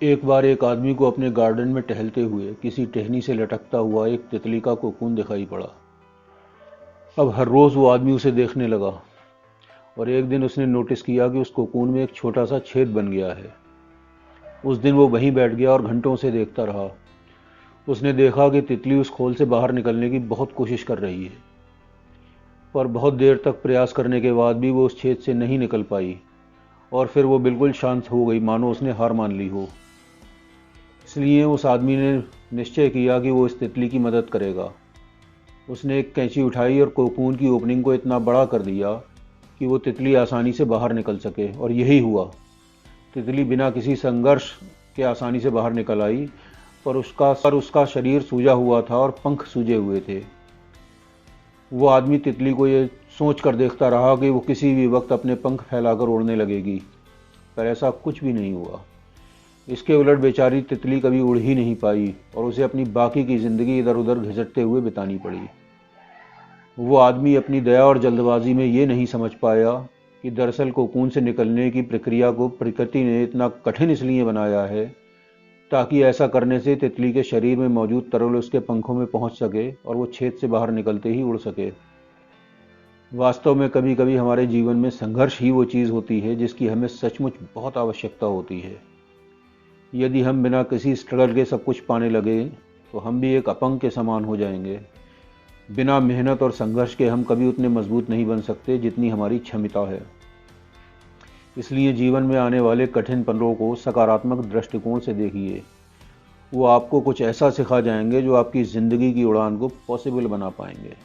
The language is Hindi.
एक बार एक आदमी को अपने गार्डन में टहलते हुए किसी टहनी से लटकता हुआ एक तितली का कोकून दिखाई पड़ा। अब हर रोज वो आदमी उसे देखने लगा और एक दिन उसने नोटिस किया कि उस कोकून में एक छोटा सा छेद बन गया है। उस दिन वो वहीं बैठ गया और घंटों से देखता रहा। उसने देखा कि तितली उस खोल से बाहर निकलने की बहुत कोशिश कर रही है, पर बहुत देर तक प्रयास करने के बाद भी वो उस छेद से नहीं निकल पाई और फिर वो बिल्कुल शांत हो गई, मानो उसने हार मान ली हो। इसलिए उस आदमी ने निश्चय किया कि वो इस तितली की मदद करेगा। उसने एक कैंची उठाई और कोकून की ओपनिंग को इतना बड़ा कर दिया कि वो तितली आसानी से बाहर निकल सके, और यही हुआ। तितली बिना किसी संघर्ष के आसानी से बाहर निकल आई, पर उसका शरीर सूजा हुआ था और पंख सूजे हुए थे। वो आदमी तितली को ये सोच कर देखता रहा कि वो किसी भी वक्त अपने पंख फैलाकर उड़ने लगेगी, पर ऐसा कुछ भी नहीं हुआ। इसके उलट बेचारी तितली कभी उड़ ही नहीं पाई और उसे अपनी बाकी की जिंदगी इधर उधर घिसटते हुए बितानी पड़ी। वो आदमी अपनी दया और जल्दबाजी में ये नहीं समझ पाया कि दरअसल कोकून से निकलने की प्रक्रिया को प्रकृति ने इतना कठिन इसलिए बनाया है ताकि ऐसा करने से तितली के शरीर में मौजूद तरल उसके पंखों में पहुंच सके और वो छेद से बाहर निकलते ही उड़ सके। वास्तव में कभी कभी हमारे जीवन में संघर्ष ही वो चीज़ होती है जिसकी हमें सचमुच बहुत आवश्यकता होती है। यदि हम बिना किसी स्ट्रगल के सब कुछ पाने लगे तो हम भी एक अपंग के समान हो जाएंगे। बिना मेहनत और संघर्ष के हम कभी उतने मजबूत नहीं बन सकते जितनी हमारी क्षमता है। इसलिए जीवन में आने वाले कठिन पलों को सकारात्मक दृष्टिकोण से देखिए। वो आपको कुछ ऐसा सिखा जाएंगे जो आपकी ज़िंदगी की उड़ान को पॉसिबल बना पाएंगे।